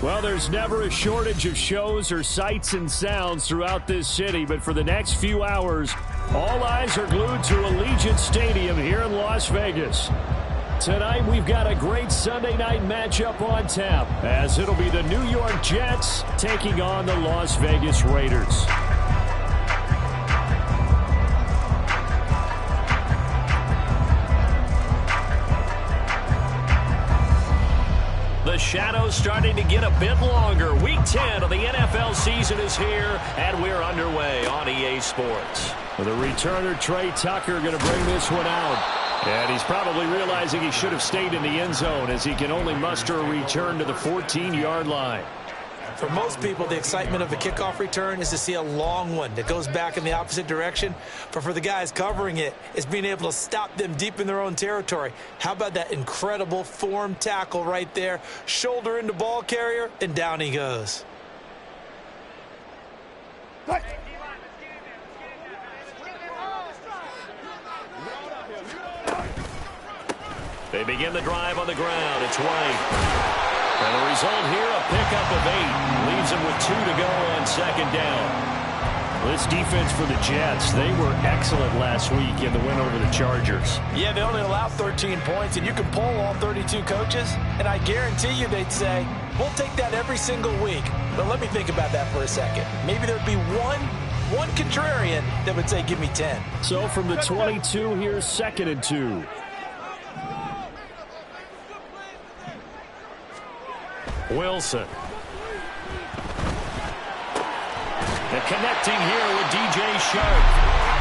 Well, there's never a shortage of shows or sights and sounds throughout this city, but for the next few hours, all eyes are glued to Allegiant Stadium here in Las Vegas. Tonight, we've got a great Sunday night matchup on tap, as it'll be the New York Jets taking on the Las Vegas Raiders. The shadow's starting to get a bit longer. Week 10 of the NFL season is here, and we're underway on EA Sports. The returner, Trey Tucker, going to bring this one out. And he's probably realizing he should have stayed in the end zone, as he can only muster a return to the 14-yard line. For most people, the excitement of a kickoff return is to see a long one that goes back in the opposite direction. But for the guys covering it, it's being able to stop them deep in their own territory. How about that incredible form tackle right there? Shoulder into ball carrier, and down he goes. They begin the drive on the ground. It's White. And the result here, a pickup of 8. Leaves them with 2 to go on second down. This defense for the Jets, they were excellent last week in the win over the Chargers. Yeah, they only allowed 13 points, and you can poll all 32 coaches, and I guarantee you they'd say, we'll take that every single week. But let me think about that for a second. Maybe there'd be one contrarian that would say, give me 10. So from the 22, here's 2nd and 2. Wilson. And connecting here with DJ Shark.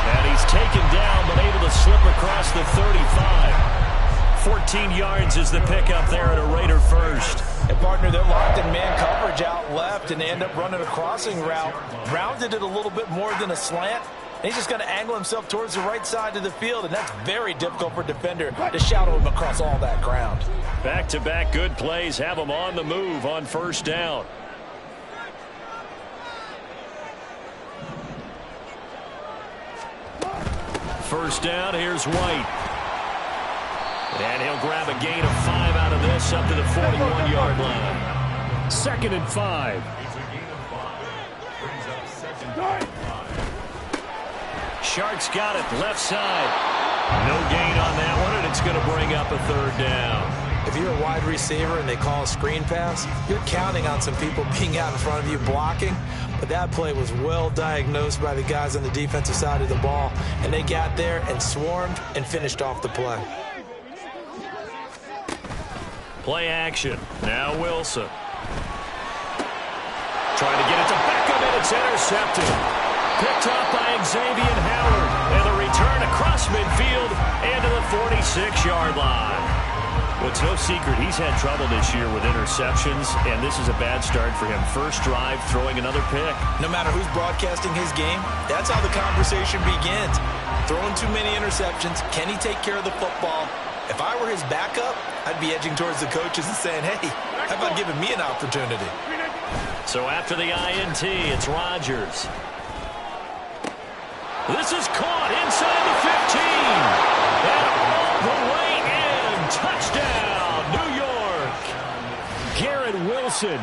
And he's taken down, but able to slip across the 35. 14 yards is the pickup there at a Raider first. And, partner, they're locked in man coverage out left, and they end up running a crossing route. Rounded it a little bit more than a slant. And he's just going to angle himself towards the right side of the field, and that's very difficult for a defender to shadow him across all that ground. Back-to-back good plays have him on the move on first down. First down, here's White. And he'll grab a gain of 5 out of this up to the 41-yard line. 2nd and 5. Shark's got it, left side. No gain on that one, and it's going to bring up a 3rd down. If you're a wide receiver and they call a screen pass, you're counting on some people being out in front of you blocking. But that play was well diagnosed by the guys on the defensive side of the ball, and they got there and swarmed and finished off the play. Play action. Now Wilson. Trying to get it to Beckham, and it's intercepted. Picked up by Xavier Howard. And the return across midfield and to the 46-yard line. Well, it's no secret he's had trouble this year with interceptions, and this is a bad start for him. First drive, throwing another pick. No matter who's broadcasting his game, that's how the conversation begins. Throwing too many interceptions. Can he take care of the football? If I were his backup, I'd be edging towards the coaches and saying, hey, how about giving me an opportunity? So after the INT, it's Rodgers. This is caught inside the 15. And all the way in. Touchdown, New York. Garrett Wilson,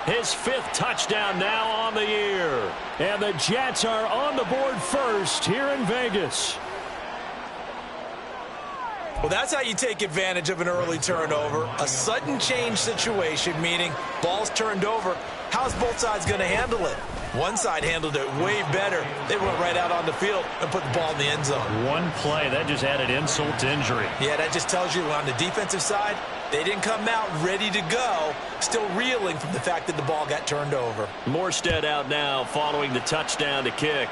his 5th touchdown now on the year. And the Jets are on the board first here in Vegas. Well, that's how you take advantage of an early turnover. A sudden change situation, meaning ball's turned over. How's both sides going to handle it? One side handled it way better. They went right out on the field and put the ball in the end zone. One play, that just added insult to injury. Yeah, that just tells you on the defensive side, they didn't come out ready to go, still reeling from the fact that the ball got turned over. Morstead out now following the touchdown to kick.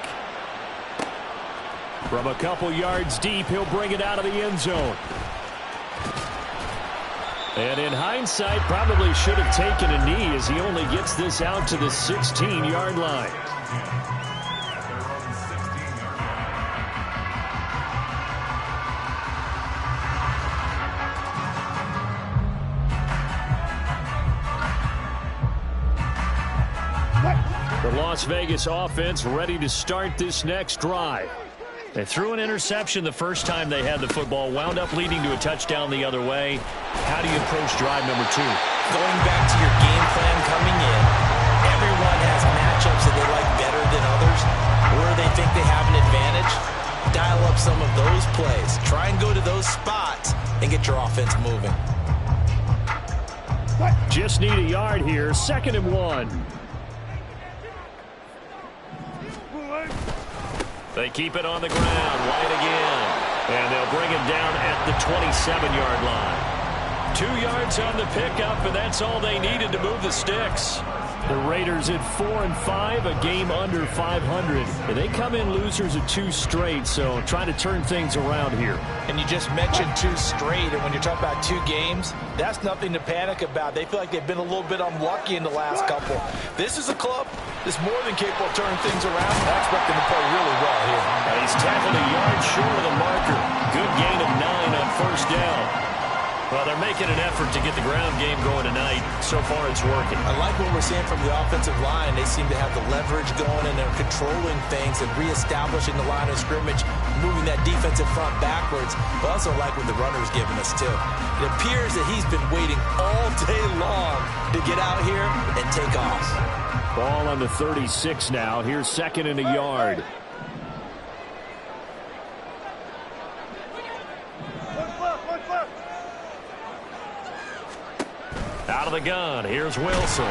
From a couple yards deep, he'll bring it out of the end zone. And in hindsight, probably should have taken a knee as he only gets this out to the 16-yard line. The Las Vegas offense ready to start this next drive. They threw an interception the first time they had the football, wound up leading to a touchdown the other way. How do you approach drive number 2? Going back to your game plan coming in, everyone has matchups that they like better than others, where they think they have an advantage. Dial up some of those plays. Try and go to those spots and get your offense moving. Just need a yard here, 2nd and 1. They keep it on the ground, White again. And they'll bring him down at the 27-yard line. 2 yards on the pickup, and that's all they needed to move the sticks. The Raiders at 4-5, a game under 500. And they come in losers of 2 straight, so trying to turn things around here. And you just mentioned 2 straight, and when you're talking about 2 games, that's nothing to panic about. They feel like they've been a little bit unlucky in the last couple. This is a club that's more than capable of turning things around. I expect them to play really well here. He's tackled a yard short of the marker. Good gain of 9 on first down. Well, they're making an effort to get the ground game going tonight. So far, it's working. I like what we're seeing from the offensive line. They seem to have the leverage going, and they're controlling things and reestablishing the line of scrimmage, moving that defensive front backwards. But also like what the runner's giving us, too. It appears that he's been waiting all day long to get out here and take off. Ball on the 36 now. Here's 2nd and a yard. Out of the gun, here's Wilson.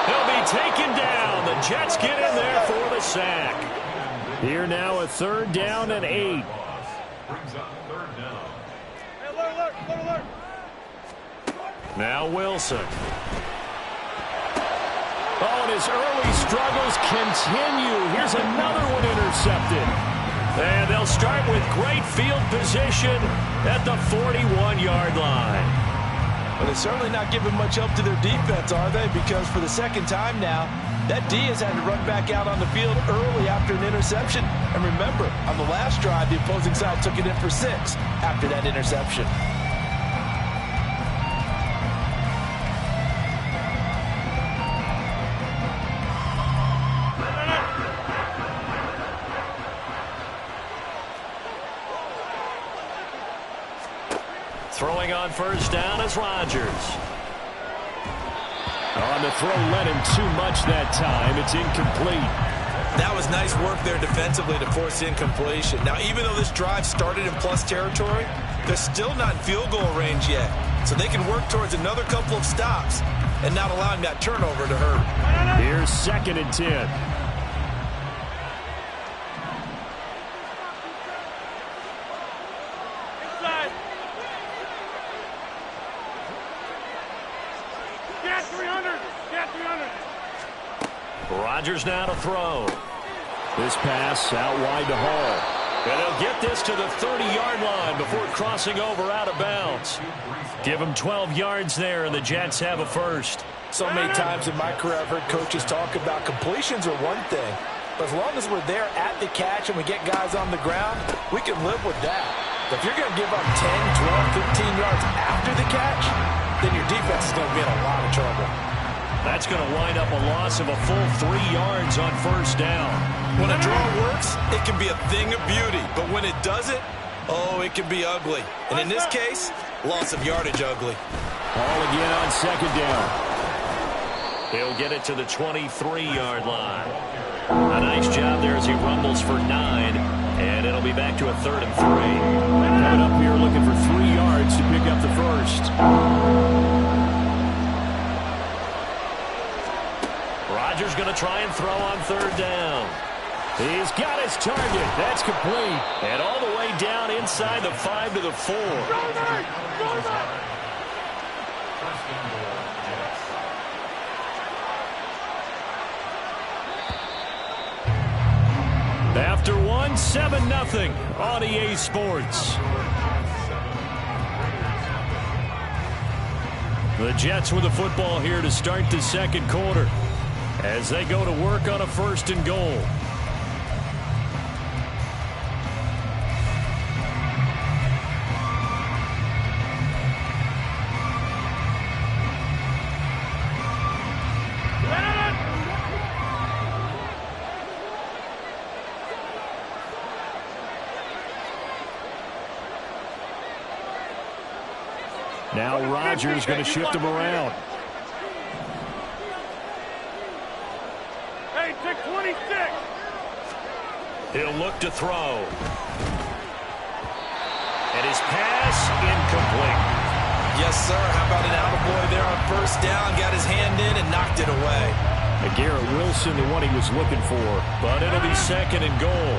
He'll be taken down. The Jets get in there for the sack. Here now a 3rd down and 8. Now Wilson. Oh, and his early struggles continue. Here's another one intercepted. And they'll start with great field position at the 41-yard line. But they're certainly not giving much help to their defense, are they? Because for the 2nd time now, that D has had to run back out on the field early after an interception. And remember, on the last drive, the opposing side took it in for 6 after that interception. Throwing on first down is Rodgers. On the throw, led him too much that time. It's incomplete. That was nice work there defensively to force incompletion. Now, even though this drive started in plus territory, they're still not in field goal range yet. so they can work towards another couple of stops and not allowing that turnover to hurt. Here's 2nd and 10. Rodgers now to throw. This pass out wide to Hall. And he'll get this to the 30-yard line before crossing over out of bounds. Give him 12 yards there, and the Jets have a first. So many times in my career I've heard coaches talk about completions are one thing, but as long as we're there at the catch and we get guys on the ground, we can live with that. But if you're going to give up 10, 12, 15 yards after the catch, then your defense is going to be in a lot of trouble. That's going to wind up a loss of a full 3 yards on first down. When a draw works, it can be a thing of beauty. But when it doesn't, oh, it can be ugly. And in this case, loss of yardage ugly. Ball again on 2nd down. He'll get it to the 23-yard line. A nice job there as he rumbles for 9. And it'll be back to a 3rd and 3. Coming up here looking for 3 yards to pick up the first. Rodgers going to try and throw on 3rd down. He's got his target. That's complete. And all the way down inside the 5 to the 4. After one, 7-0 on EA Sports. The Jets with the football here to start the 2nd quarter as they go to work on a 1st and goal. Now Rodgers going to shift him around. Hey, take 26. He'll look to throw. And his pass incomplete. Yes, sir. How about an attaboy there on 1st down? Got his hand in and knocked it away. And Garrett Wilson, the one he was looking for. But it'll be 2nd and goal.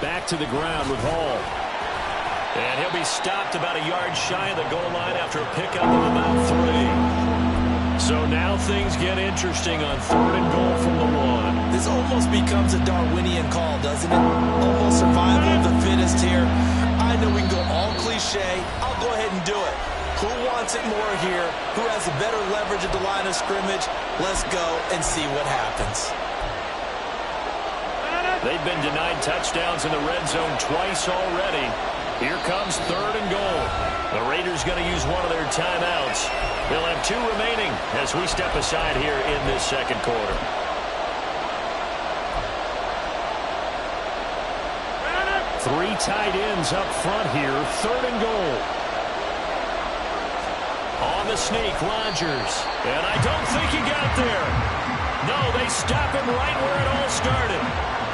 Back to the ground with Hall. And he'll be stopped about a yard shy of the goal line after a pickup of about 3. So now things get interesting on 3rd and goal from the 1. This almost becomes a Darwinian call, doesn't it? Almost survival of the fittest here. I know we can go all cliche. I'll go ahead and do it. Who wants it more here? Who has a better leverage at the line of scrimmage? Let's go and see what happens. They've been denied touchdowns in the red zone twice already. Here comes 3rd and goal. The Raiders going to use one of their timeouts. They'll have 2 remaining as we step aside here in this 2nd quarter. Three tight ends up front here. 3rd and goal. On the sneak, Rodgers. And I don't think he got there. No, they stop him right where it all started.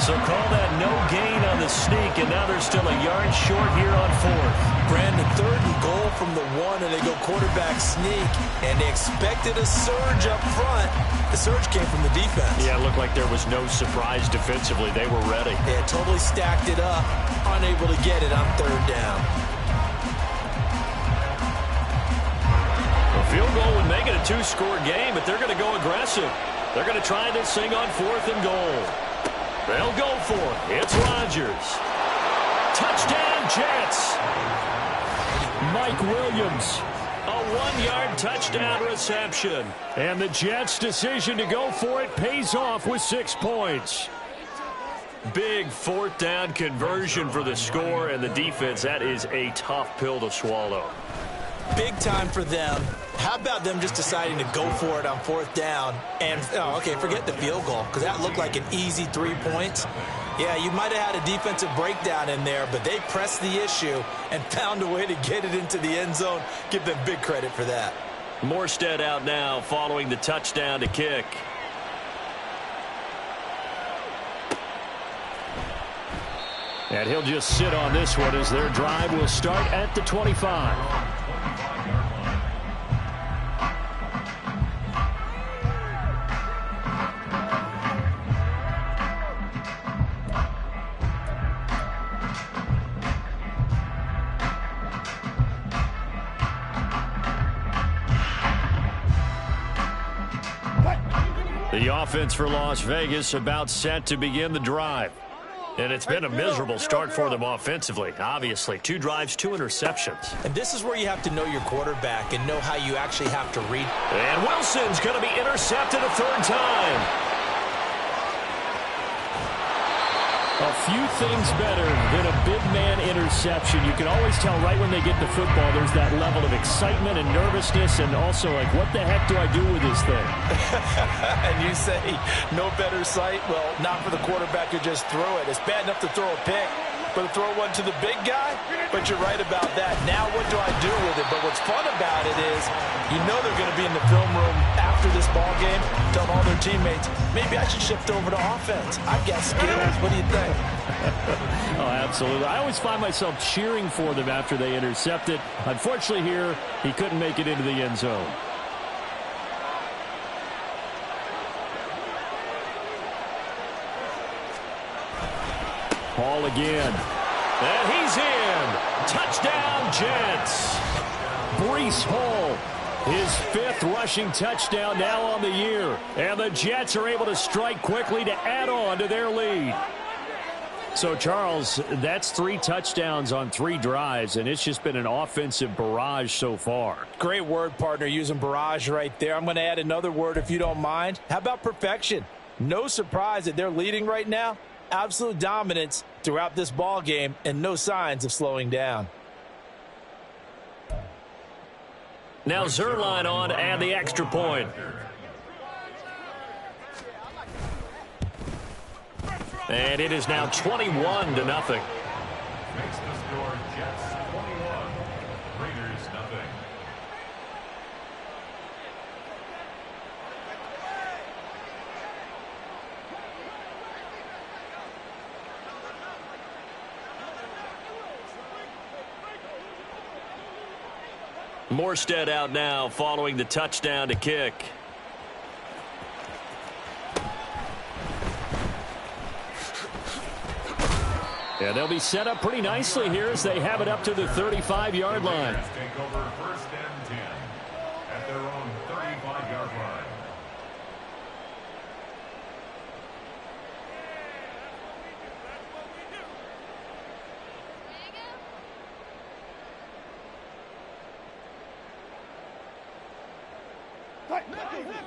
So call that no gain on the sneak, and now they're still a yard short here on 4th. Brandon, 3rd and goal from the 1, and they go quarterback sneak, and they expected a surge up front. The surge came from the defense. Yeah, it looked like there was no surprise defensively. They were ready. They had totally stacked it up, unable to get it on 3rd down. A field goal would make it a 2-score game, but they're going to go aggressive. They're going to try this thing on 4th and goal. They'll go for it. It's Rodgers. Touchdown, Jets. Mike Williams. A 1-yard touchdown reception. And the Jets' decision to go for it pays off with 6 points. Big 4th down conversion for the score, and the defense, that is a tough pill to swallow. Big time for them. How about them just deciding to go for it on 4th down? And, okay, forget the field goal, because that looked like an easy 3 points. Yeah, you might have had a defensive breakdown in there, but they pressed the issue and found a way to get it into the end zone. Give them big credit for that. Morstead out now following the touchdown to kick. And he'll just sit on this one as their drive will start at the 25. The offense for Las Vegas about set to begin the drive. And it's been a miserable start for them offensively. Obviously, 2 drives, 2 interceptions. And this is where you have to know your quarterback and know how you actually have to read. And Wilson's going to be intercepted a 3rd time. A few things better than a big man interception. You can always tell right when they get the football, there's that level of excitement and nervousness, and also like, what the heck do I do with this thing? And you say, no better sight? Well, not for the quarterback to just throw it. It's bad enough to throw a pick, but to throw one to the big guy? But you're right about that. Now what do I do with it? But what's fun about it is, you know they're going to be in the film room after this ball game, telling all their teammates, maybe I should shift over to offense. I've got skills. What do you think? Oh, absolutely. I always find myself cheering for them after they intercept it. Unfortunately here, he couldn't make it into the end zone. Ball again. And he's in. Touchdown, Jets. Breece Hall, his 5th rushing touchdown now on the year. And the Jets are able to strike quickly to add on to their lead. So, Charles, that's 3 touchdowns on 3 drives, and it's just been an offensive barrage so far. Great word, partner, using barrage right there. I'm going to add another word if you don't mind. How about perfection? No surprise that they're leading right now. Absolute dominance throughout this ball game and no signs of slowing down. Now Zerline on and the extra point. And it is now 21-0. Makes the score Jets 21, Raiders nothing. Morstead out now following the touchdown to kick. Yeah, they'll be set up pretty nicely here as they have it up to the 35-yard line. Take over 1st and 10 at their own 35-yard line.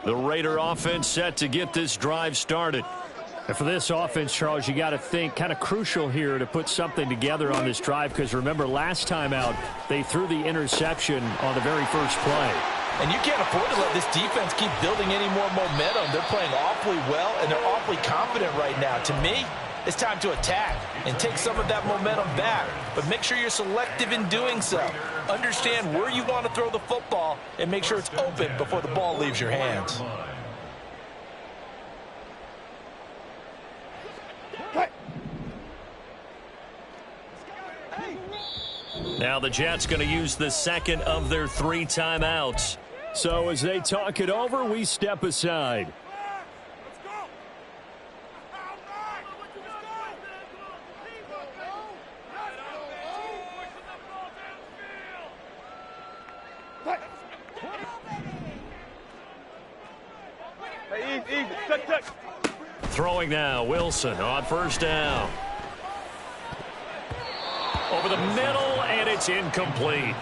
The Raider offense set to get this drive started. And for this offense, Charles, you got to think kind of crucial here to put something together on this drive, because remember last time out they threw the interception on the very first play. And you can't afford to let this defense keep building any more momentum. They're playing awfully well, and they're awfully confident right now. To me, it's time to attack and take some of that momentum back, but make sure you're selective in doing so. Understand where you want to throw the football and make sure it's open before the ball leaves your hands. Now the Jets going to use the 2nd of their 3 timeouts. So as they talk it over, we step aside. Throwing now, Wilson on 1st down. Over the middle, and it's incomplete.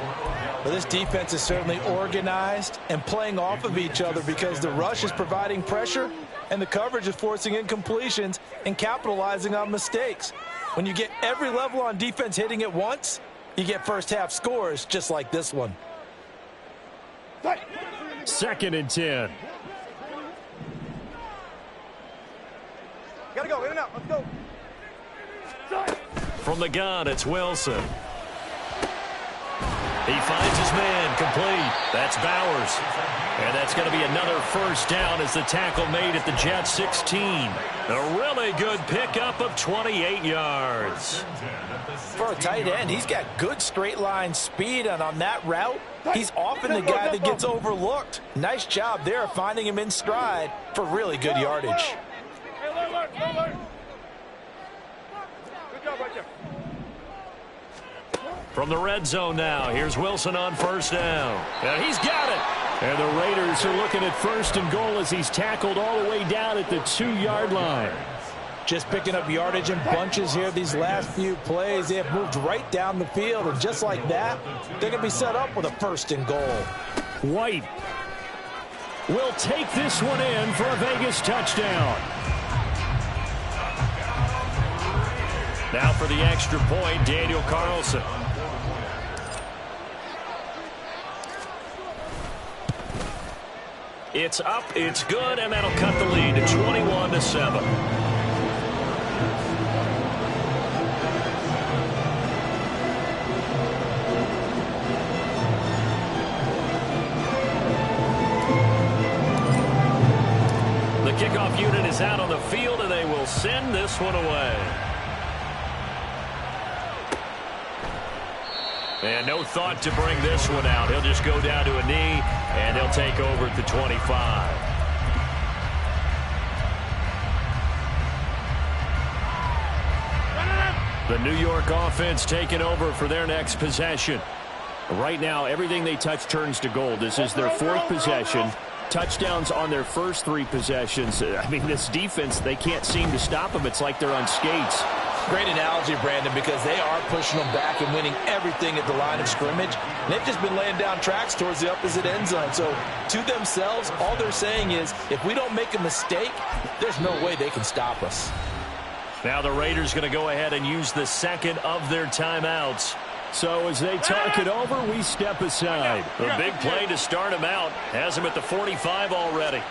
Well, this defense is certainly organized and playing off of each other because the rush is providing pressure and the coverage is forcing incompletions and capitalizing on mistakes. When you get every level on defense hitting at once, you get first half scores just like this one. 2nd and 10. Gotta go, in and out, let's go. From the gun, it's Wilson. He finds his man, complete. That's Bowers. And that's going to be another first down as the tackle made at the Jets 16. A really good pickup of 28 yards. For a tight end, he's got good straight line speed, and on that route, he's often the guy that gets overlooked. Nice job there finding him in stride for really good yardage. From the red zone now, here's Wilson on first down. And he's got it. And the Raiders are looking at first and goal as he's tackled all the way down at the 2-yard line. Just picking up yardage in bunches here these last few plays. They have moved right down the field, and just like that, they're going to be set up with a first and goal. White will take this one in for a Vegas touchdown. Now for the extra point, Daniel Carlson. It's up, it's good, and that'll cut the lead to 21-7. The kickoff unit is out on the field, and they will send this one away. And no thought to bring this one out. He'll just go down to a knee, and they'll take over at the 25. The New York offense taking over for their next possession. Right now, everything they touch turns to gold. This is their 4th possession. Touchdowns on their first 3 possessions. I mean, this defense, they can't seem to stop them. It's like they're on skates. Great analogy, Brandon, because they are pushing them back and winning everything at the line of scrimmage. And they've just been laying down tracks towards the opposite end zone. So to themselves, all they're saying is, if we don't make a mistake, there's no way they can stop us. Now the Raiders going to go ahead and use the second of their timeouts. So as they talk it over, we step aside. A big play to start them out. Has them at the 45 already.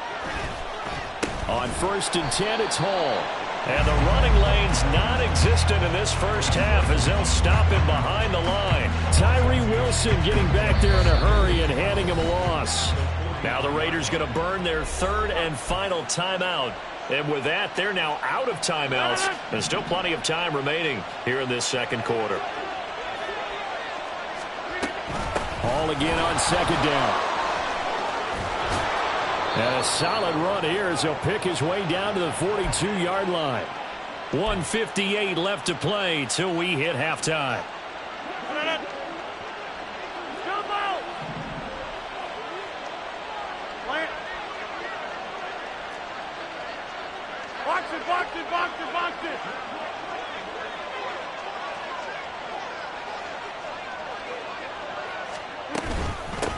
On 1st and 10, it's Hall. And the running lane's non-existent in this first half as they'll stop him behind the line. Tyree Wilson getting back there in a hurry and handing him a loss. Now the Raiders going to burn their 3rd and final timeout. And with that, they're now out of timeouts. There's still plenty of time remaining here in this second quarter. Hall again on 2nd down. And a solid run here as he'll pick his way down to the 42-yard line. 1:58 left to play till we hit halftime. Box it.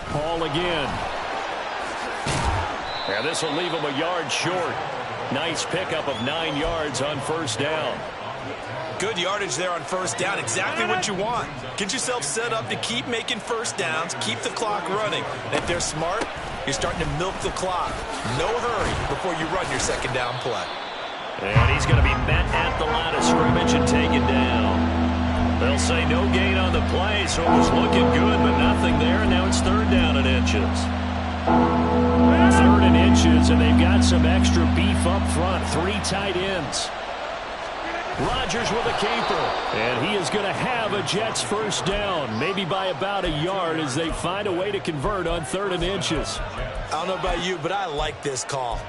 Hall again. And this will leave him a yard short. Nice pickup of 9 yards on first down. Good yardage there on first down. Exactly what you want. Get yourself set up to keep making first downs, keep the clock running. And if they're smart, you're starting to milk the clock. No hurry before you run your second down play. And he's going to be met at the line of scrimmage and taken down. They'll say no gain on the play, so it was looking good, but nothing there. And now it's 3rd down and inches. 3rd and inches, and they've got some extra beef up front. 3 tight ends. Rodgers with a caper, and he is going to have a Jets first down, maybe by about a yard as they find a way to convert on 3rd and inches. I don't know about you, but I like this call.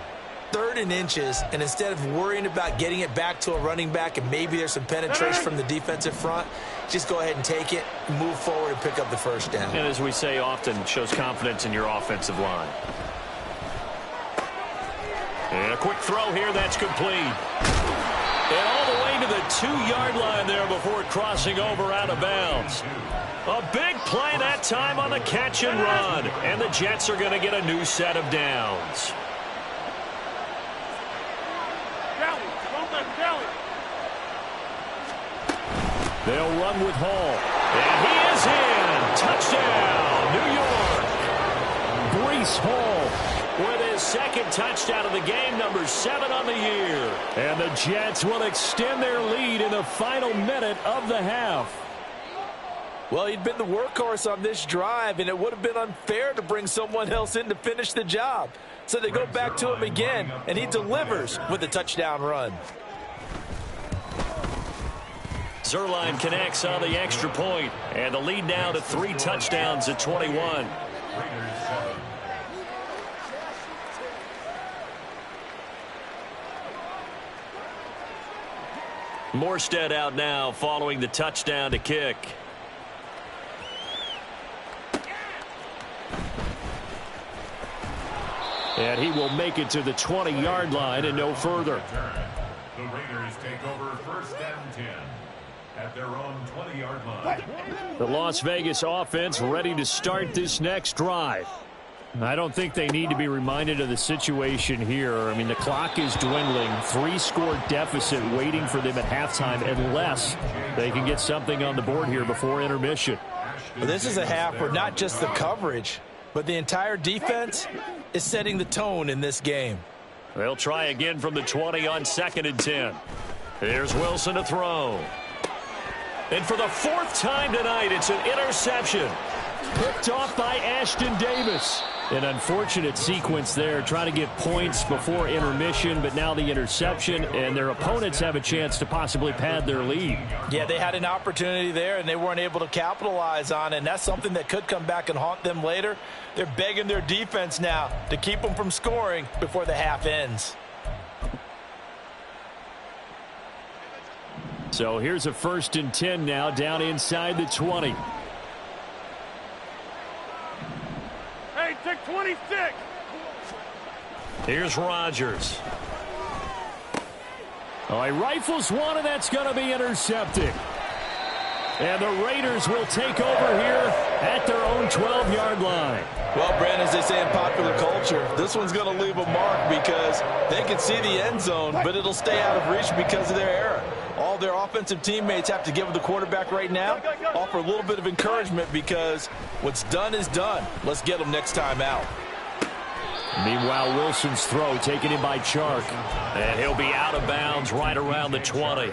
3rd and inches, and instead of worrying about getting it back to a running back and maybe there's some penetration from the defensive front, just go ahead and take it, move forward, and pick up the first down. And as we say often, it shows confidence in your offensive line. And a quick throw here, that's complete. And all the way to the 2-yard line there before crossing over out of bounds. A big play that time on the catch and run. And the Jets are going to get a new set of downs. They'll run with Hall. And he is in. Touchdown, New York. Breece Hall with his 2nd touchdown of the game, number 7 on the year. And the Jets will extend their lead in the final minute of the half. Well, he'd been the workhorse on this drive, and it would have been unfair to bring someone else in to finish the job. So they go back to him again, and he delivers with a touchdown run. Zerline connects on the extra point, and the lead now to 3 touchdowns at 21. Morstead out now following the touchdown to kick. And he will make it to the 20-yard line and no further. The Raiders take over 1st and 10 at their own 20-yard line. The Las Vegas offense ready to start this next drive. I don't think they need to be reminded of the situation here. I mean, the clock is dwindling. 3-score deficit waiting for them at halftime unless they can get something on the board here before intermission. Well, this is a half where not just the coverage, but the entire defense is setting the tone in this game. They'll try again from the 20 on 2nd and 10. Here's Wilson to throw. And for the 4th time tonight, it's an interception. Picked off by Ashton Davis. An unfortunate sequence there, trying to get points before intermission, but now the interception, and their opponents have a chance to possibly pad their lead. Yeah, they had an opportunity there, and they weren't able to capitalize on it, and that's something that could come back and haunt them later. They're begging their defense now to keep them from scoring before the half ends. So here's a 1st and 10 now, down inside the 20. Hey, take 26. Here's Rodgers. Oh, he rifles one, and that's going to be intercepted. And the Raiders will take over here at their own 12-yard line. Well, Brandon, as they say in popular culture, this one's going to leave a mark because they can see the end zone, but it'll stay out of reach because of their error. All their offensive teammates have to give the quarterback right now, offer a little bit of encouragement because what's done is done. Let's get them next time out. Meanwhile, Wilson's throw taken in by Chark. And he'll be out of bounds right around the 20.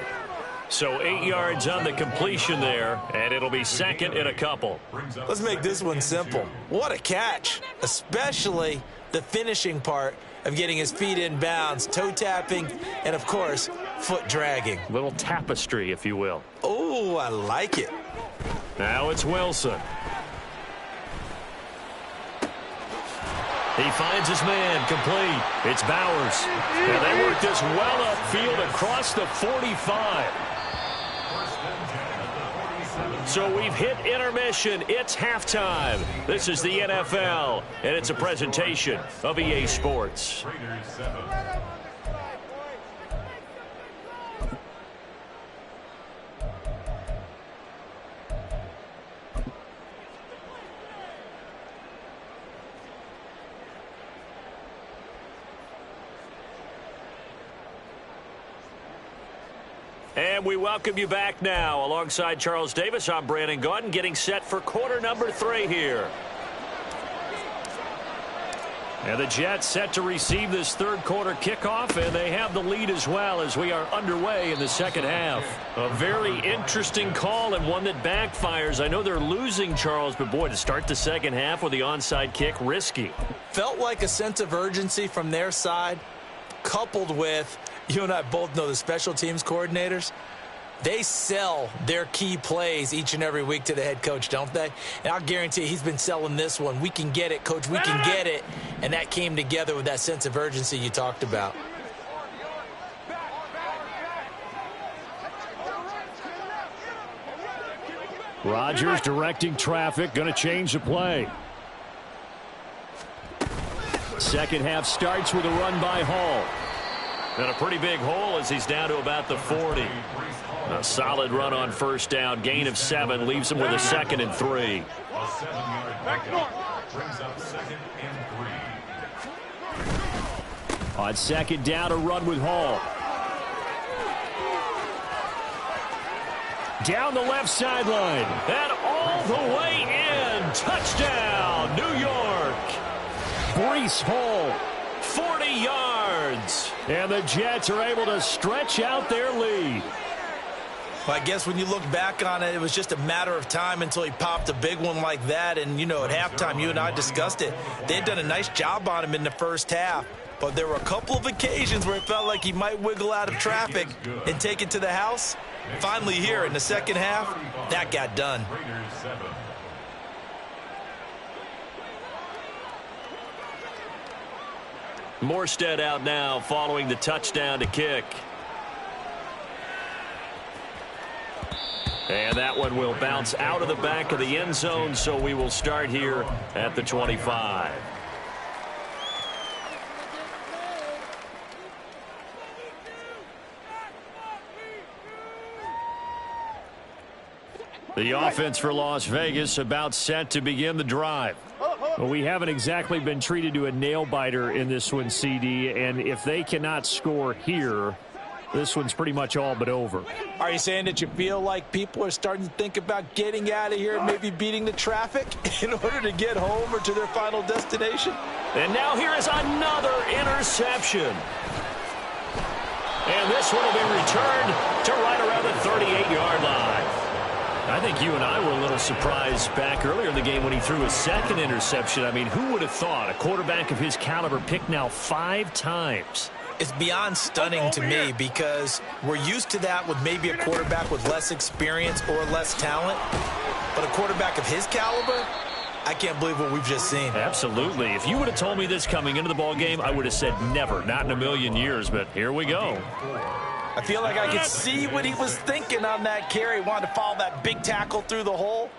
So 8 yards on the completion there, and it'll be 2nd and a couple. Let's make this one simple. What a catch, especially the finishing part of getting his feet in bounds, toe tapping, and, of course, foot dragging. Little tapestry, if you will. Oh, I like it. Now it's Wilson. He finds his man complete. It's Bowers. And they work this well upfield across the 45. So we've hit intermission. It's halftime. This is the NFL, and it's a presentation of EA Sports. And we welcome you back now. Alongside Charles Davis, I'm Brandon Gaudin, getting set for quarter number 3 here. And the Jets set to receive this 3rd quarter kickoff, and they have the lead as well as we are underway in the 2nd half. A very interesting call and one that backfires. I know they're losing, Charles, but boy, to start the 2nd half with the onside kick, risky. Felt like a sense of urgency from their side, coupled with, you and I both know the special teams coordinators, they sell their key plays each and every week to the head coach, don't they? And I'll guarantee he's been selling this one. We can get it, coach, we can get it. And that came together with that sense of urgency you talked about. Rodgers directing traffic, going to change the play. 2nd half starts with a run by Hall. And a pretty big hole as he's down to about the 40. A solid run on 1st down. Gain of 7 leaves him with a 2nd and 3. On 2nd down, a run with Hall. Down the left sideline. And all the way in. Touchdown, New York. Breece Hall. 40 yards. And the Jets are able to stretch out their lead. Well, I guess when you look back on it, it was just a matter of time until he popped a big one like that. And, you know, at halftime, you and I discussed it. They had done a nice job on him in the first half. But there were a couple of occasions where it felt like he might wiggle out of traffic and take it to the house. Finally here in the second half, that got done. Morstead out now following the touchdown to kick. And that one will bounce out of the back of the end zone, so we will start here at the 25. The offense for Las Vegas about set to begin the drive. Well, we haven't exactly been treated to a nail-biter in this one, CD, and if they cannot score here, this one's pretty much all but over. Are you saying that you feel like people are starting to think about getting out of here and maybe beating the traffic in order to get home or to their final destination? And now here is another interception. And this one will be returned to right around the 38-yard line. I think you and I were a little surprised back earlier in the game when he threw his second interception. I mean, who would have thought a quarterback of his caliber picked now 5 times? It's beyond stunning to me because we're used to that with maybe a quarterback with less experience or less talent. But a quarterback of his caliber, I can't believe what we've just seen. Absolutely. If you would have told me this coming into the ball game, I would have said never, not in a million years. But here we go. I feel like I could see what he was thinking on that carry. Wanted to follow that big tackle through the hole.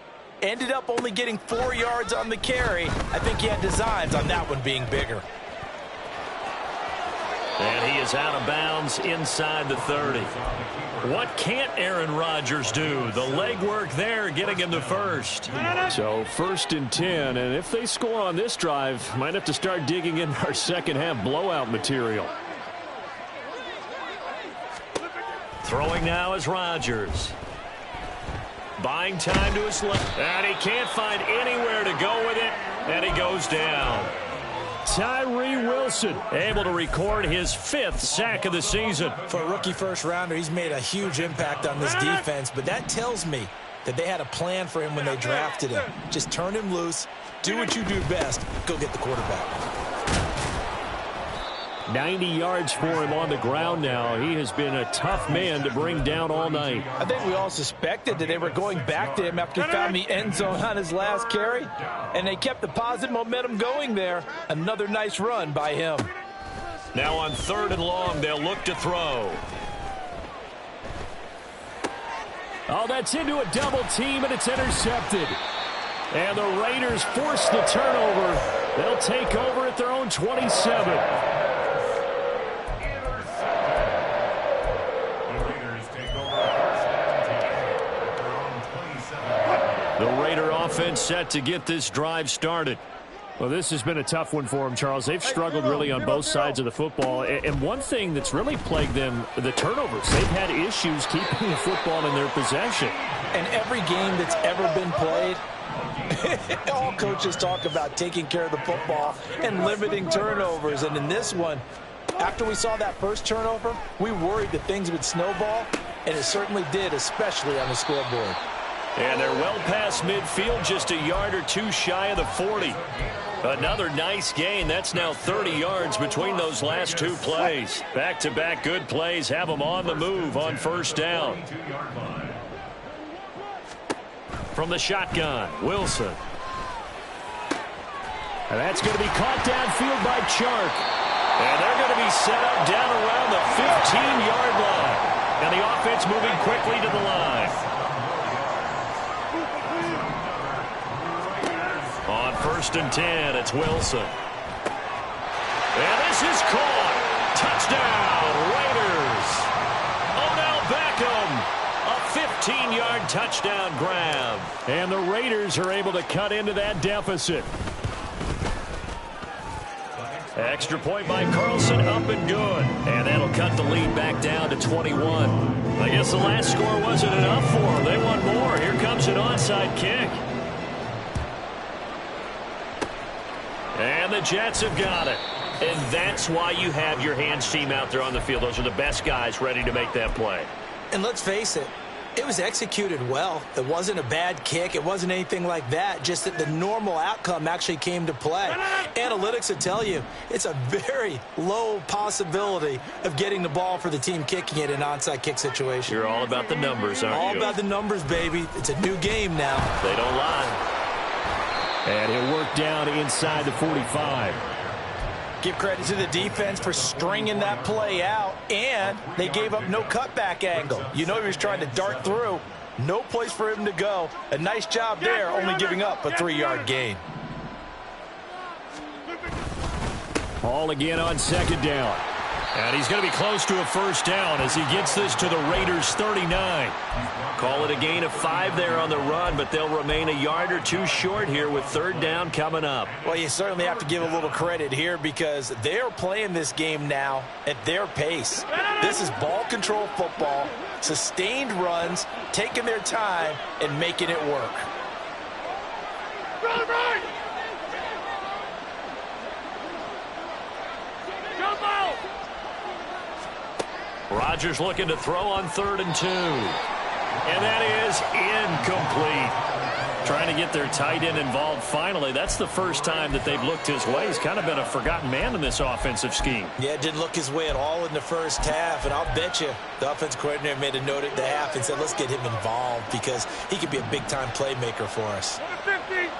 Ended up only getting 4 yards on the carry. I think he had designs on that one being bigger. And he is out of bounds inside the 30. What can't Aaron Rodgers do? The legwork there getting him the first. So 1st and 10, and if they score on this drive, might have to start digging in our second half blowout material. Throwing now is Rodgers. Buying time to his left. And he can't find anywhere to go with it. And he goes down. Tyree Wilson able to record his 5th sack of the season. For a rookie first-rounder, he's made a huge impact on this defense. But that tells me that they had a plan for him when they drafted him. Just turn him loose, do what you do best, go get the quarterback. 90 yards for him on the ground now. He has been a tough man to bring down all night. I think we all suspected that they were going back to him after he found the end zone on his last carry, and they kept the positive momentum going there. Another nice run by him. Now on 3rd and long, they'll look to throw. Oh, that's into a double team, and it's intercepted. And the Raiders force the turnover. They'll take over at their own 27. The Raider offense set to get this drive started. Well, this has been a tough one for them, Charles. They've struggled really on both sides of the football. And one thing that's really plagued them, the turnovers. They've had issues keeping the football in their possession. And every game that's ever been played, all coaches talk about taking care of the football and limiting turnovers. And in this one, after we saw that first turnover, we worried that things would snowball, and it certainly did, especially on the scoreboard. And they're well past midfield, just a yard or two shy of the 40. Another nice gain. That's now 30 yards between those last 2 plays. Back-to-back good plays have them on the move on 1st down. From the shotgun, Wilson. And that's going to be caught downfield by Chark. And they're going to be set up down around the 15-yard line. And the offense moving quickly to the line. On 1st and 10, it's Wilson. And this is caught. Touchdown, Raiders. Odell Beckham, a 15-yard touchdown grab. And the Raiders are able to cut into that deficit. Extra point by Carlson, up and good. And that'll cut the lead back down to 21. I guess the last score wasn't enough for them. They want more. Here comes an onside kick. And the Jets have got it. And that's why you have your hands team out there on the field. Those are the best guys ready to make that play. And let's face it, It was executed well. It wasn't a bad kick. It wasn't anything like that. Just that the normal outcome actually came to play. Analytics will tell you it's a very low possibility of getting the ball for the team kicking it in an onside kick situation. You're all about the numbers, aren't you? All about the numbers, baby. It's a new game now. They don't lie. And he'll work down inside the 45. Give credit to the defense for stringing that play out, and they gave up no cutback angle. You know he was trying to dart through. No place for him to go. A nice job there, only giving up a 3-yard gain. Ball again on second down. And he's going to be close to a first down as he gets this to the Raiders' 39. Call it a gain of 5 there on the run, but they'll remain a yard or two short here with third down coming up. Well, you certainly have to give a little credit here because they're playing this game now at their pace. This is ball control football, sustained runs, taking their time, and making it work. Run right! Jump out! Rodgers looking to throw on 3rd and 2. And that is incomplete. Trying to get their tight end involved finally. That's the first time that they've looked his way. He's kind of been a forgotten man in this offensive scheme. Yeah, didn't look his way at all in the first half. And I'll bet you the offense coordinator made a note at the half and said, let's get him involved because he could be a big-time playmaker for us. 50.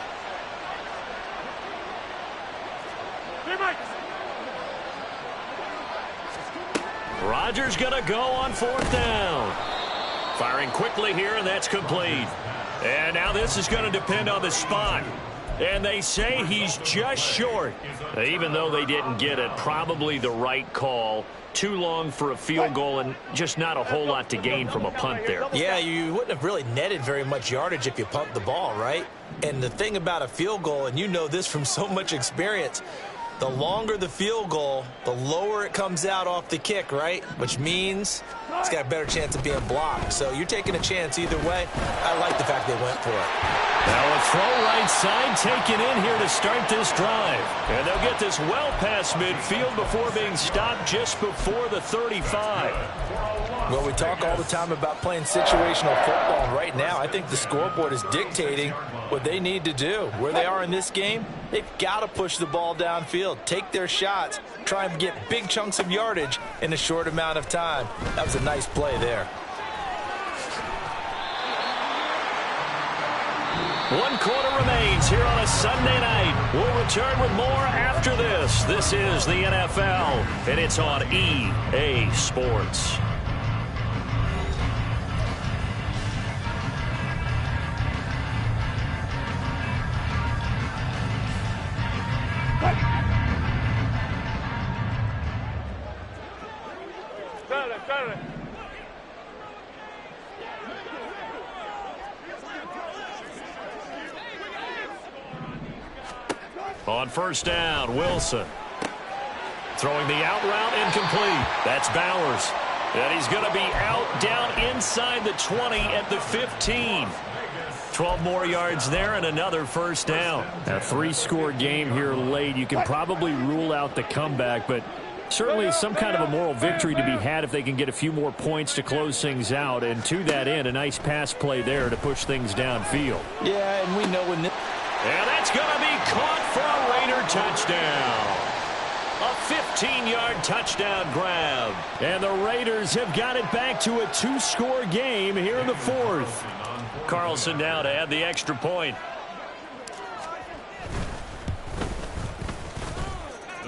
Rodgers going to go on 4th down. Firing quickly here, and that's complete. And now this is going to depend on the spot. And they say he's just short. Even though they didn't get it, probably the right call. Too long for a field goal and just not a whole lot to gain from a punt there. Yeah, you wouldn't have really netted very much yardage if you pumped the ball, right? And the thing about a field goal, and you know this from so much experience, the longer the field goal, the lower it comes out off the kick, right? Which means it's got a better chance of being blocked. So you're taking a chance either way. I like the fact they went for it. Now a throw right side taken in here to start this drive. And they'll get this well past midfield before being stopped just before the 35. Well, we talk all the time about playing situational football. And right now, I think the scoreboard is dictating what they need to do. Where they are in this game, they've got to push the ball downfield, take their shots, try and get big chunks of yardage in a short amount of time. That was a nice play there. 1 quarter remains here on a Sunday night. We'll return with more after this. This is the NFL, and it's on EA Sports. On first down, Wilson. Throwing the out route incomplete. That's Bowers. And he's going to be out down inside the 20 at the 15. 12 more yards there and another first down. A 3-score game here late. You can probably rule out the comeback, but certainly some kind of a moral victory to be had if they can get a few more points to close things out. And to that end, a nice pass play there to push things downfield. Yeah, and we know when this... And that's going to be caught for a Raider touchdown. A 15-yard touchdown grab. And the Raiders have got it back to a 2-score game here in the 4th. Carlson now to add the extra point.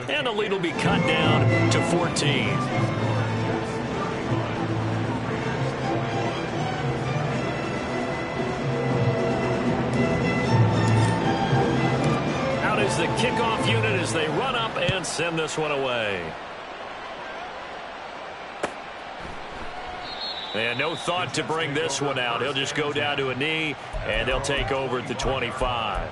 And the lead will be cut down to 14. Out is the kickoff unit as they run up and send this one away. And no thought to bring this one out. He'll just go down to a knee, and they'll take over at the 25.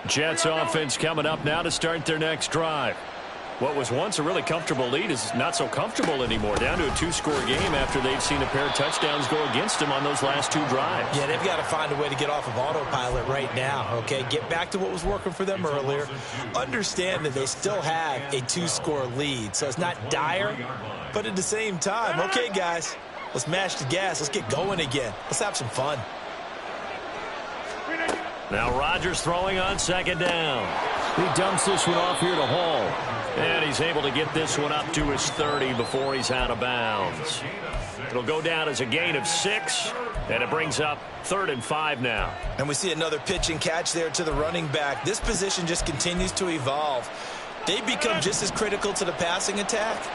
Jets offense coming up now to start their next drive. What was once a really comfortable lead is not so comfortable anymore. Down to a 2-score game after they've seen a pair of touchdowns go against them on those last 2 drives. Yeah, they've got to find a way to get off of autopilot right now, okay? Get back to what was working for them earlier. Understand that they still have a 2-score lead, so it's not dire, but at the same time, okay, guys, let's mash the gas. Let's get going again. Let's have some fun. Now Rodgers throwing on 2nd down. He dumps this one off here to Hall. And he's able to get this one up to his 30 before he's out of bounds. It'll go down as a gain of 6, and it brings up 3rd and 5 now. And we see another pitch and catch there to the running back. This position just continues to evolve. They become just as critical to the passing attack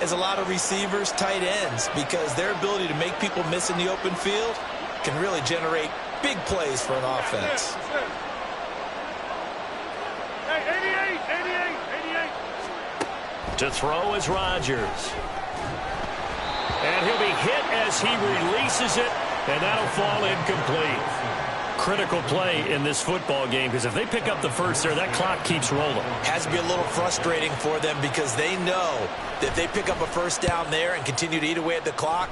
as a lot of receivers, tight ends, because their ability to make people miss in the open field can really generate big plays for an offense. To throw is Rodgers. And he'll be hit as he releases it, and that'll fall incomplete. Critical play in this football game, because if they pick up the first there, that clock keeps rolling. Has to be a little frustrating for them because they know that if they pick up a first down there and continue to eat away at the clock,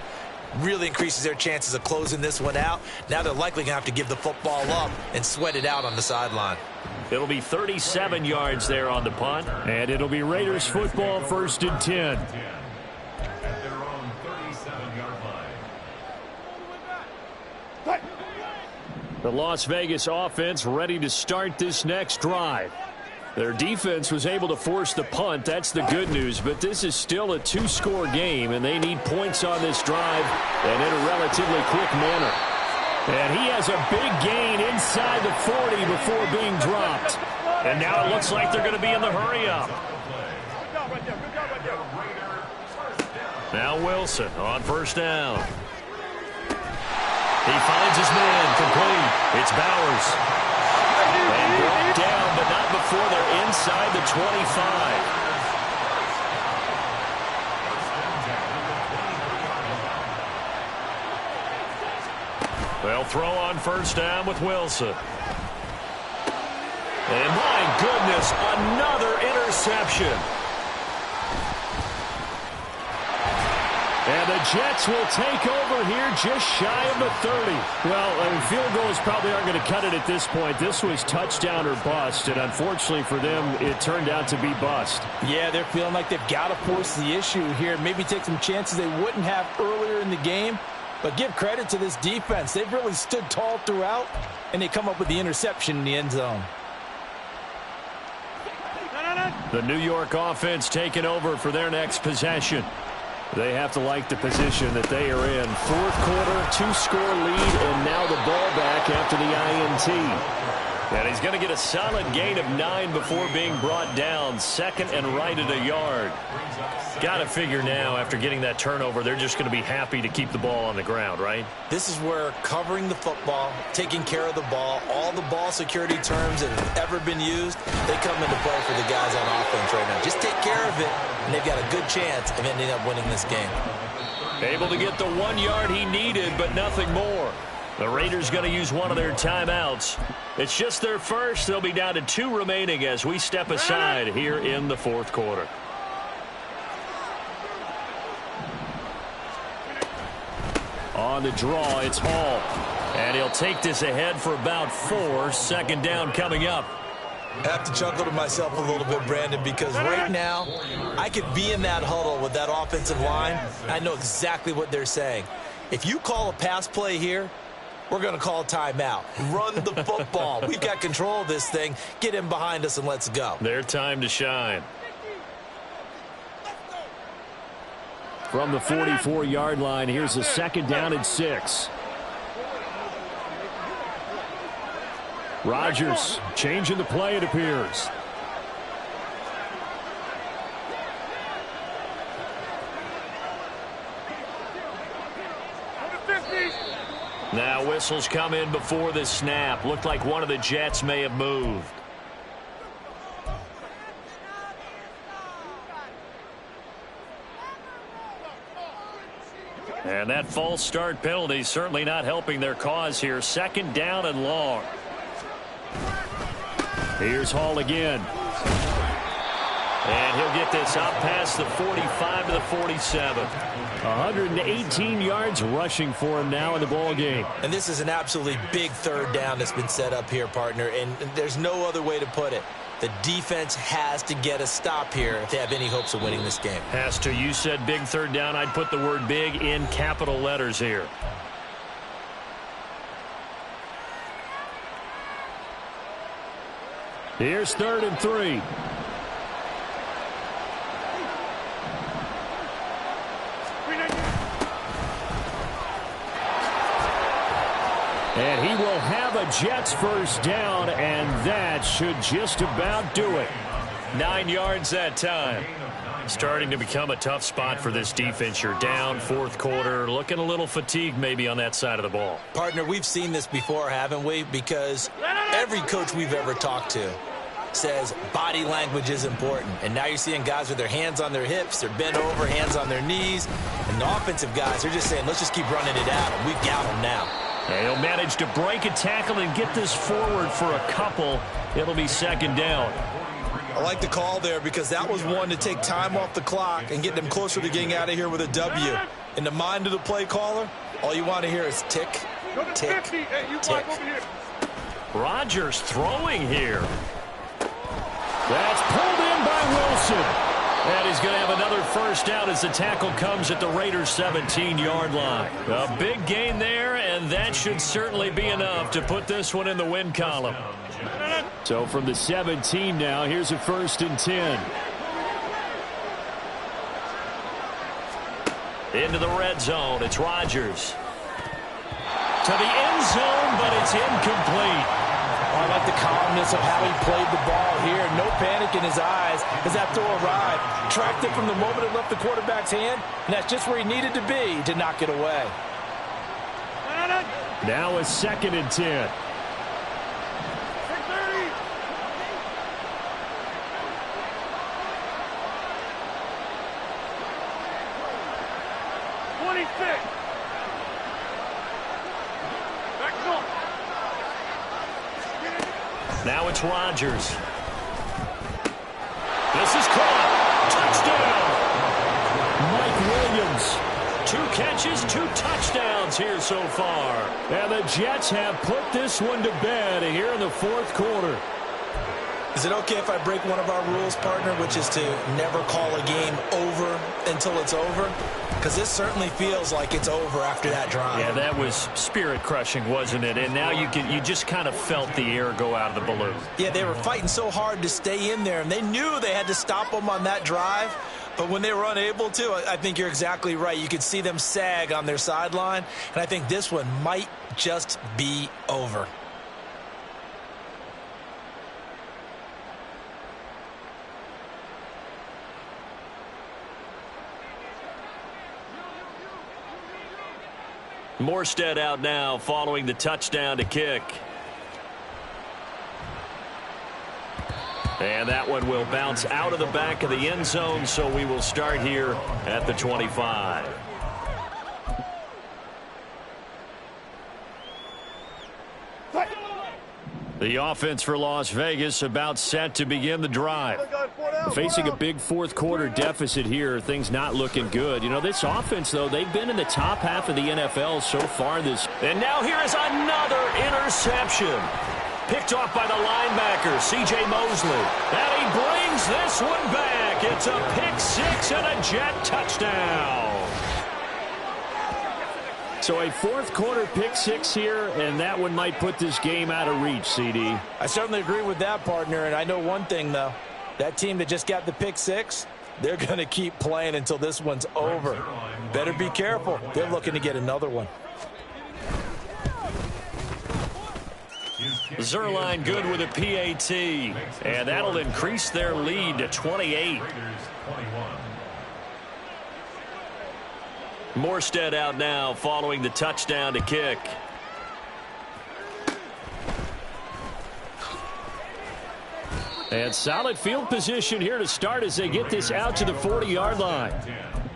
really increases their chances of closing this one out. Now they're likely going to have to give the football up and sweat it out on the sideline. It'll be 37 yards there on the punt. And it'll be Raiders football, 1st and 10. At their own 37-yard line. The Las Vegas offense ready to start this next drive. Their defense was able to force the punt. That's the good news. But this is still a 2-score game, and they need points on this drive and in a relatively quick manner. And he has a big gain inside the 40 before being dropped. And now it looks like they're going to be in the hurry-up. Now Wilson on 1st down. He finds his man complete. It's Bowers. And brought down, but not before they're inside the 25. They'll throw on 1st down with Wilson. And my goodness, another interception. And the Jets will take over here just shy of the 30. Well, field goals probably aren't going to cut it at this point. This was touchdown or bust, and unfortunately for them, it turned out to be bust. Yeah, they're feeling like they've got to force the issue here. Maybe take some chances they wouldn't have earlier in the game. But give credit to this defense. They've really stood tall throughout, and they come up with the interception in the end zone. The New York offense taking over for their next possession. They have to like the position that they are in. 4th quarter, 2-score lead, and now the ball back after the INT. And he's going to get a solid gain of 9 before being brought down. 2nd and right at a yard. Got to figure now, after getting that turnover, they're just going to be happy to keep the ball on the ground, right? This is where covering the football, taking care of the ball, all the ball security terms that have ever been used, they come into play for the guys on offense right now. Just take care of it, and they've got a good chance of ending up winning this game. Able to get the 1 yard he needed, but nothing more. The Raiders going to use one of their timeouts. It's just their first. They'll be down to 2 remaining as we step aside here in the 4th quarter. On the draw, it's Hall. And he'll take this ahead for about 4. 2nd down coming up. I have to chuckle to myself a little bit, Brandon, because right now I could be in that huddle with that offensive line. I know exactly what they're saying. If you call a pass play here, we're going to call a timeout. Run the football. We've got control of this thing. Get in behind us and let's go. Their time to shine. From the 44-yard line, here's a 2nd down and 6. Rodgers changing the play, it appears. Now whistles come in before the snap. Looked like one of the Jets may have moved. And that false start penalty certainly not helping their cause here. 2nd down and long. Here's Hall again. And he'll get this out past the 45 to the 47. 118 yards rushing for him now in the ball game. And this is an absolutely big third down that's been set up here, partner, and there's no other way to put it. The defense has to get a stop here if they have any hopes of winning this game. Has to. You said big third down. I'd put the word big in capital letters here. Here's 3rd and 3. And he will have a Jets first down, and that should just about do it. 9 yards that time. Starting to become a tough spot for this defense. You're down, 4th quarter, looking a little fatigued maybe on that side of the ball. Partner, we've seen this before, haven't we? Because every coach we've ever talked to says body language is important. And now you're seeing guys with their hands on their hips, they're bent over, hands on their knees. And the offensive guys, they're just saying, let's just keep running it out, and we've got them now. And he'll manage to break a tackle and get this forward for a couple. It'll be 2nd down. I like the call there because that was one to take time off the clock and get them closer to getting out of here with a W. In the mind of the play caller, all you want to hear is tick, tick, tick. Rodgers throwing here. That's pulled in by Wilson. And he's going to have another first down as the tackle comes at the Raiders' 17-yard line. A big gain there, and that should certainly be enough to put this one in the win column. So from the 17 now, here's a 1st and 10. Into the red zone, it's Rodgers. To the end zone, but it's incomplete. I like the calmness of how he played the ball here. No panic in his eyes as that throw arrived. Tracked it from the moment it left the quarterback's hand, and that's just where he needed to be to knock it away. Now a 2nd and 10. Now it's Rodgers. This is caught. Touchdown. Mike Williams. 2 catches, 2 touchdowns here so far. And the Jets have put this one to bed here in the 4th quarter. Is it okay if I break one of our rules, partner, which is to never call a game over until it's over? Because this certainly feels like it's over after that drive. Yeah, that was spirit-crushing, wasn't it? And now you just kind of felt the air go out of the balloon. Yeah, they were fighting so hard to stay in there, and they knew they had to stop them on that drive. But when they were unable to, I think you're exactly right. You could see them sag on their sideline, and I think this one might just be over. Morstead out now following the touchdown to kick. And that one will bounce out of the back of the end zone, so we will start here at the 25. The offense for Las Vegas about set to begin the drive. Facing a big 4th quarter deficit here, things not looking good. You know, this offense, though, they've been in the top half of the NFL so far this. And now here is another interception. Picked off by the linebacker, C.J. Mosley. And he brings this one back. It's a pick 6 and a Jet touchdown. So a 4th quarter pick 6 here, and that one might put this game out of reach, CD. I certainly agree with that, partner, and I know one thing, though. That team that just got the pick 6, they're going to keep playing until this one's over. Better be careful. They're looking to get another one. Zerline good with a PAT, and that'll increase their lead to 28. Morstead out now following the touchdown to kick. And solid field position here to start as they get this out to the 40-yard line.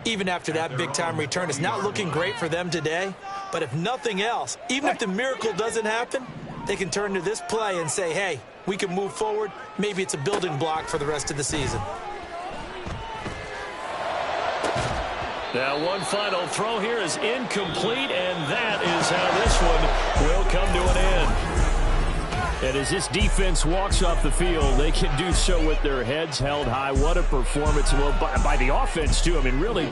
Even after that big-time return, it's not looking great for them today. But if nothing else, even if the miracle doesn't happen, they can turn to this play and say, hey, we can move forward. Maybe it's a building block for the rest of the season. Now one final throw here is incomplete, and that is how this one will come to an end. And as this defense walks off the field, they can do so with their heads held high. What a performance. Well, by the offense, too. I mean, really